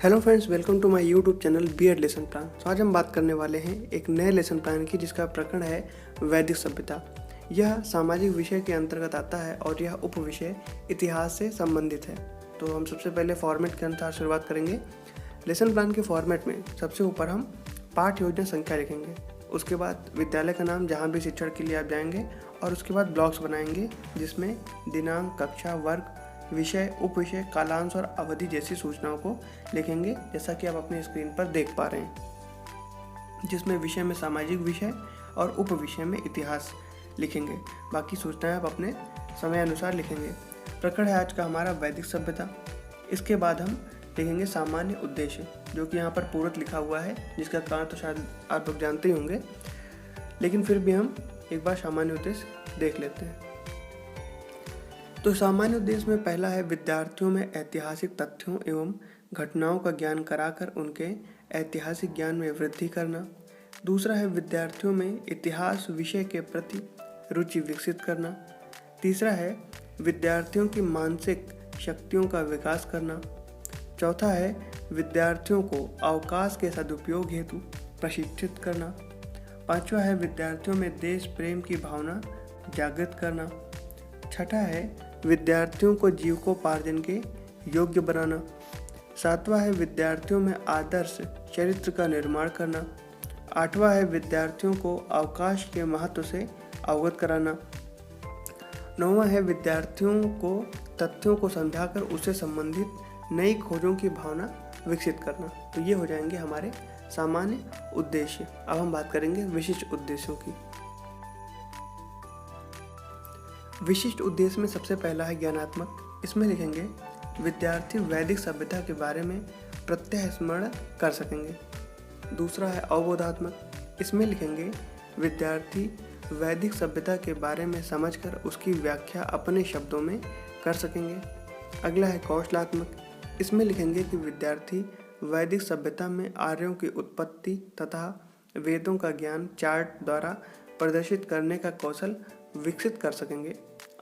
Hello friends, welcome to my YouTube channel B Ed lesson plan. तो आज हम बात करने वाले हैं एक नए लेसन प्लान की, जिसका प्रकरण है वैदिक सभ्यता। यह सामाजिक विषय के अंतर्गत आता है और यह उप विषय इतिहास से संबंधित है। तो हम सबसे पहले फॉर्मेट के अनुसार शुरुआत करेंगे। लेसन प्लान के फॉर्मेट में सबसे ऊपर हम पाठ योजना संख्या लिखेंगे, उसके बाद विद्यालय का नाम जहाँ भी शिक्षण के लिए आप जाएंगे, और उसके बाद ब्लॉक्स बनाएंगे जिसमें दिनांक, कक्षा, वर्ग, विषय, उप विषय, कालांश और अवधि जैसी सूचनाओं को लिखेंगे, जैसा कि आप अपने स्क्रीन पर देख पा रहे हैं, जिसमें विषय में सामाजिक विषय और उप विषय में इतिहास लिखेंगे। बाकी सूचनाएं आप अपने समय अनुसार लिखेंगे। प्रकरण है आज का हमारा वैदिक सभ्यता। इसके बाद हम लिखेंगे सामान्य उद्देश्य, जो कि यहाँ पर पूरक लिखा हुआ है, जिसका कारण तो शायद आप लोग जानते ही होंगे, लेकिन फिर भी हम एक बार सामान्य उद्देश्य देख लेते हैं। तो सामान्य उद्देश्य में पहला है विद्यार्थियों में ऐतिहासिक तथ्यों एवं घटनाओं का ज्ञान कराकर उनके ऐतिहासिक ज्ञान में वृद्धि करना। दूसरा है विद्यार्थियों में इतिहास विषय के प्रति रुचि विकसित करना। तीसरा है विद्यार्थियों की मानसिक शक्तियों का विकास करना। चौथा है विद्यार्थियों को अवकाश के सदुपयोग हेतु प्रशिक्षित करना। पांचवा है विद्यार्थियों में देश प्रेम की भावना जागृत करना। छठा है विद्यार्थियों को जीविकोपार्जन के योग्य बनाना। सातवां है विद्यार्थियों में आदर्श चरित्र का निर्माण करना। आठवां है विद्यार्थियों को अवकाश के महत्व से अवगत कराना। नौवां है विद्यार्थियों को तथ्यों को समझाकर उससे संबंधित नई खोजों की भावना विकसित करना। तो ये हो जाएंगे हमारे सामान्य उद्देश्य। अब हम बात करेंगे विशिष्ट उद्देश्यों की। विशिष्ट उद्देश्य में सबसे पहला है ज्ञानात्मक। इसमें लिखेंगे विद्यार्थी वैदिक सभ्यता के बारे में प्रत्यह स्मरण कर सकेंगे। दूसरा है अवबोधात्मक। इसमें लिखेंगे विद्यार्थी वैदिक सभ्यता के बारे में समझकर उसकी व्याख्या अपने शब्दों में कर सकेंगे। अगला है कौशलात्मक। इसमें लिखेंगे कि विद्यार्थी वैदिक सभ्यता में आर्यों की उत्पत्ति तथा वेदों का ज्ञान चार्ट द्वारा प्रदर्शित करने का कौशल विकसित कर सकेंगे।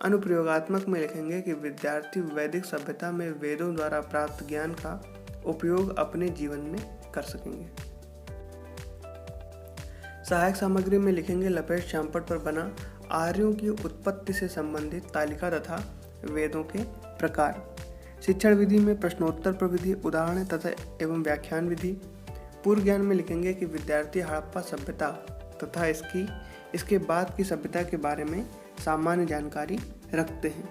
अनुप्रयोगात्मक में लिखेंगे कि विद्यार्थी वैदिक सभ्यता में वेदों द्वारा प्राप्त ज्ञान का उपयोग अपने जीवन में कर सकेंगे। सहायक सामग्री में लिखेंगे लपेट चांपट पर बना आर्यों की उत्पत्ति से संबंधित तालिका तथा वेदों के प्रकार। शिक्षण विधि में प्रश्नोत्तर प्रविधि, उदाहरण तथा एवं व्याख्यान विधि। पूर्व ज्ञान में लिखेंगे कि विद्यार्थी हड़प्पा सभ्यता तथा इसके बाद की सभ्यता के बारे में सामान्य जानकारी रखते हैं।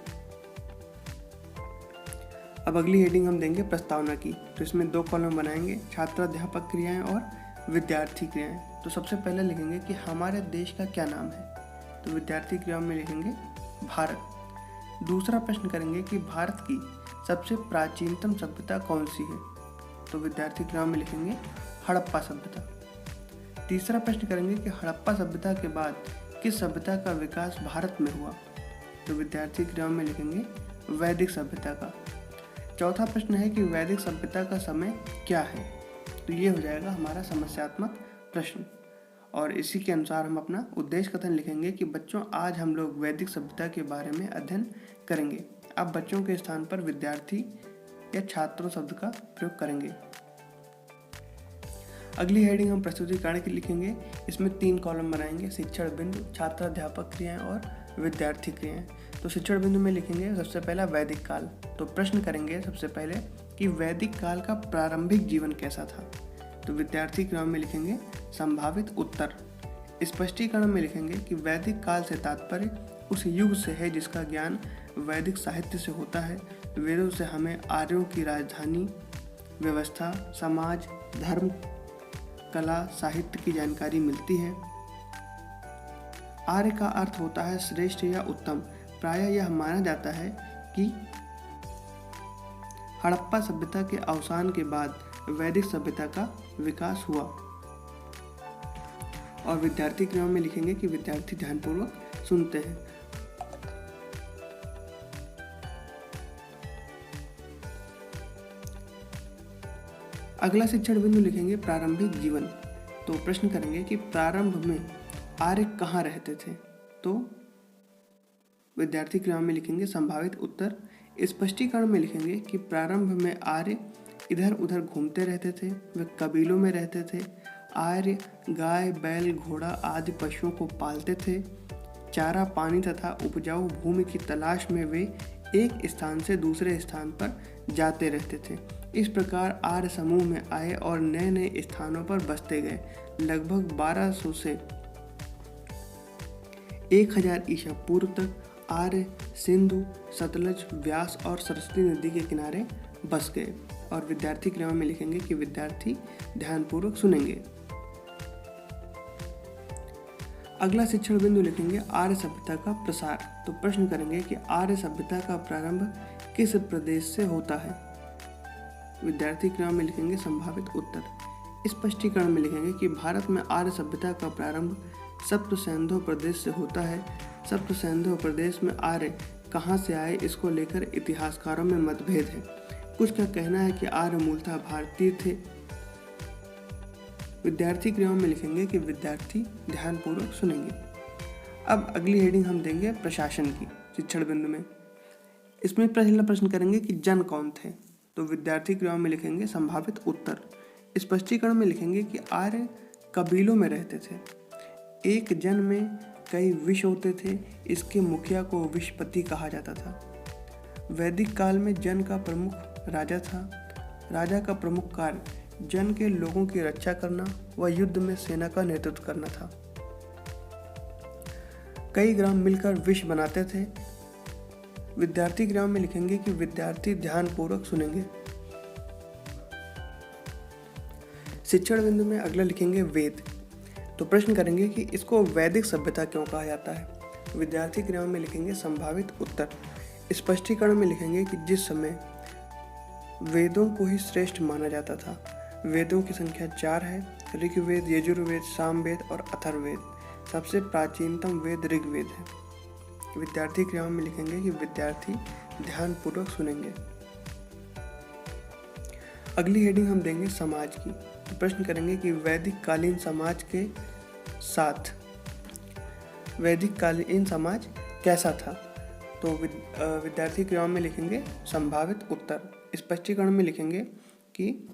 अब अगली हेडिंग हम देंगे प्रस्तावना की। तो इसमें दो कॉलम बनाएंगे, छात्राध्यापक क्रियाएं और विद्यार्थी क्रियाएं। तो सबसे पहले लिखेंगे कि हमारे देश का क्या नाम है। तो विद्यार्थी क्रियाओं में लिखेंगे भारत। दूसरा प्रश्न करेंगे कि भारत की सबसे प्राचीनतम सभ्यता कौन सी है। तो विद्यार्थी क्रियाओं में लिखेंगे हड़प्पा सभ्यता। तीसरा प्रश्न करेंगे कि हड़प्पा सभ्यता के बाद किस सभ्यता का विकास भारत में हुआ। तो विद्यार्थी क्रियाओं में लिखेंगे वैदिक सभ्यता का। चौथा प्रश्न है कि वैदिक सभ्यता का समय क्या है। तो ये हो जाएगा हमारा समस्यात्मक प्रश्न, और इसी के अनुसार हम अपना उद्देश्य कथन लिखेंगे कि बच्चों, आज हम लोग वैदिक सभ्यता के बारे में अध्ययन करेंगे। अब बच्चों के स्थान पर विद्यार्थी या छात्रों शब्द का प्रयोग करेंगे। अगली हेडिंग हम प्रस्तुतिकरण की लिखेंगे। इसमें 3 कॉलम बनाएंगे, शिक्षण बिंदु, छात्राध्यापक क्रियाएं और विद्यार्थी क्रियाएं। तो शिक्षण बिंदु में लिखेंगे सबसे पहला वैदिक काल। तो प्रश्न करेंगे सबसे पहले कि वैदिक काल का प्रारंभिक जीवन कैसा था। तो विद्यार्थी क्रियाओं में लिखेंगे संभावित उत्तर। स्पष्टीकरण में लिखेंगे कि वैदिक काल से तात्पर्य उस युग से है जिसका ज्ञान वैदिक साहित्य से होता है। वेदों से हमें आर्यों की राजधानी व्यवस्था, समाज, धर्म, कला, साहित्य की जानकारी मिलती है। आर्य का अर्थ होता है श्रेष्ठ या उत्तम। प्रायः यह माना जाता है कि हड़प्पा सभ्यता के अवसान के बाद वैदिक सभ्यता का विकास हुआ। और विद्यार्थी क्रियाओं में लिखेंगे कि विद्यार्थी ध्यानपूर्वक सुनते हैं। अगला शिक्षण बिंदु लिखेंगे प्रारंभिक जीवन। तो प्रश्न करेंगे कि प्रारंभ में आर्य कहाँ रहते थे। तो विद्यार्थी क्रियाओं में लिखेंगे संभावित उत्तर। स्पष्टीकरण में लिखेंगे कि प्रारंभ में आर्य इधर उधर घूमते रहते थे। वे कबीलों में रहते थे। आर्य गाय, बैल, घोड़ा आदि पशुओं को पालते थे। चारा, पानी तथा उपजाऊ भूमि की तलाश में वे एक स्थान से दूसरे स्थान पर जाते रहते थे। इस प्रकार आर्य समूह में आए और नए नए स्थानों पर बसते गए। लगभग 1200 से 1000 ईसा पूर्व तक आर्य सिंधु, सतलज, व्यास और सरस्वती नदी के किनारे बस गए। और विद्यार्थी क्रिया में लिखेंगे कि विद्यार्थी ध्यानपूर्वक सुनेंगे। अगला शिक्षण बिंदु लिखेंगे आर्य सभ्यता का प्रसार। तो प्रश्न करेंगे कि आर्य सभ्यता का प्रारंभ किस प्रदेश से होता है। विद्यार्थी क्रिया में लिखेंगे संभावित उत्तर। स्पष्टीकरण में लिखेंगे कि भारत में आर्य सभ्यता का प्रारंभ सप्तसैंधव प्रदेश से होता है। सप्तसैंधव प्रदेश में आर्य कहाँ से आए, इसको लेकर इतिहासकारों में मतभेद है। कुछ का कहना है कि आर्य मूलतः भारतीय थे। विद्यार्थी क्रियाओं में लिखेंगे कि विद्यार्थी ध्यानपूर्वक सुनेंगे। अब अगली हेडिंग हम देंगे प्रशासन की शिक्षण बिंदु में। इसमें पहला प्रश्न करेंगे कि जन कौन थे। तो विद्यार्थी क्रियाओं में लिखेंगे संभावित उत्तर। स्पष्टीकरण में लिखेंगे कि आर्य कबीलों में रहते थे। एक जन में कई विष होते थे। इसके मुखिया को विषपति कहा जाता था। वैदिक काल में जन का प्रमुख राजा था। राजा का प्रमुख कार्य जन के लोगों की रक्षा करना व युद्ध में सेना का नेतृत्व करना था। कई ग्राम मिलकर विष बनाते थे। विद्यार्थी ग्राम में लिखेंगे कि विद्यार्थी ध्यानपूर्वक सुनेंगे। शिक्षण बिंदु में अगला लिखेंगे वेद। तो प्रश्न करेंगे कि इसको वैदिक सभ्यता क्यों कहा जाता है। विद्यार्थी क्रियाओं में लिखेंगे संभावित उत्तर। स्पष्टीकरण में लिखेंगे कि जिस समय वेदों को ही श्रेष्ठ माना जाता था। वेदों की संख्या 4 है। ऋग्वेद, यजुर्वेद, सामवेद और अथर्ववेद। सबसे प्राचीनतम वेद ऋग्वेद है। विद्यार्थी क्रियाओं में लिखेंगे कि विद्यार्थी ध्यानपूर्वक सुनेंगे। अगली हेडिंग हम देंगे समाज की। तो प्रश्न करेंगे कि वैदिक कालीन समाज के साथ वैदिक कालीन समाज कैसा था। तो विद्यार्थी क्रियाओं में लिखेंगे संभावित उत्तर। स्पष्टीकरण में लिखेंगे कि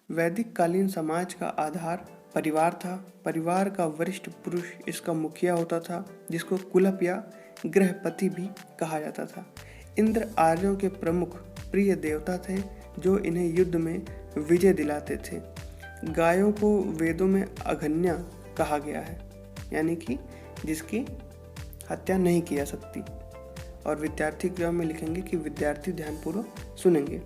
वैदिक कालीन समाज का आधार परिवार था। परिवार का वरिष्ठ पुरुष इसका मुखिया होता था, जिसको कुलप या गृहपति भी कहा जाता था। इंद्र आर्यों के प्रमुख प्रिय देवता थे, जो इन्हें युद्ध में विजय दिलाते थे। गायों को वेदों में अघन्या कहा गया है, यानी कि जिसकी हत्या नहीं की जा सकती। और विद्यार्थी क्रिया में लिखेंगे कि विद्यार्थी ध्यानपूर्वक सुनेंगे।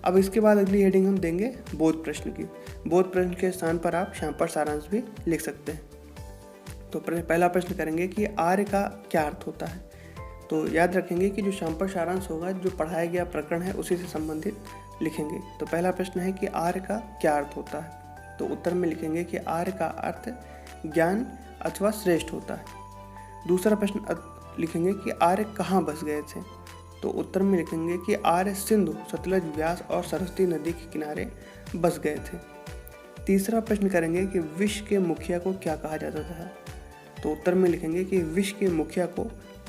अब इसके बाद अगली हेडिंग हम देंगे बोध प्रश्न की। बोध प्रश्न के स्थान पर आप शामपट सारांश भी लिख सकते हैं। तो पहला प्रश्न करेंगे कि आर्य का क्या अर्थ होता है। तो याद रखेंगे कि जो शामपट सारांश होगा, जो पढ़ाया गया प्रकरण है उसी से संबंधित लिखेंगे। तो पहला प्रश्न है कि आर्य का क्या अर्थ होता है। तो उत्तर में लिखेंगे कि आर्य का अर्थ ज्ञान अथवा श्रेष्ठ होता है। दूसरा प्रश्न लिखेंगे कि आर्य कहाँ बस गए थे। तो उत्तर में लिखेंगे कि आर्य सिंधु, सतलज, व्यास और सरस्वती नदी के किनारे बस गए थे। तीसरा प्रश्न करेंगे कि विष के मुखिया को क्या कहा जाता था। तो उत्तर में लिखेंगे कि विष के मुखिया को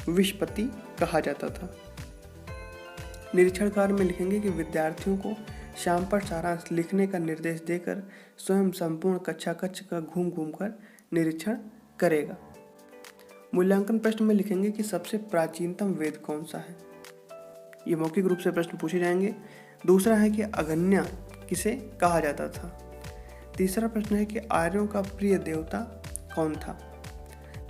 विषपति कहा जाता था। निरीक्षण कार्य में लिखेंगे कि विद्यार्थियों को शामपट सारांश लिखने का निर्देश देकर स्वयं संपूर्ण कक्षा का घूम घूम कर निरीक्षण करेगा। मूल्यांकन प्रश्न में लिखेंगे कि सबसे प्राचीनतम वेद कौन सा है। ये मौखिक रूप से प्रश्न पूछे जाएंगे। दूसरा है कि अघन्या किसे कहा जाता था। तीसरा प्रश्न है कि आर्यों का प्रिय देवता कौन था।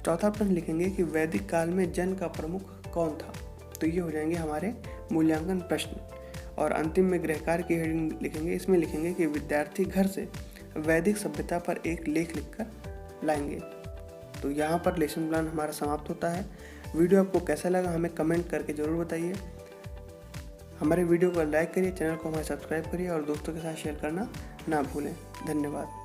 चौथा प्रश्न लिखेंगे कि वैदिक काल में जन का प्रमुख कौन था। तो ये हो जाएंगे हमारे मूल्यांकन प्रश्न। और अंतिम में गृह कार्य की हेडिंग लिखेंगे। इसमें लिखेंगे कि विद्यार्थी घर से वैदिक सभ्यता पर एक लेख लिखकर लाएंगे। तो यहाँ पर लेसन प्लान हमारा समाप्त होता है। वीडियो आपको कैसा लगा हमें कमेंट करके ज़रूर बताइए। हमारे वीडियो को लाइक करिए, चैनल को हमारे सब्सक्राइब करिए और दोस्तों के साथ शेयर करना ना भूलें। धन्यवाद।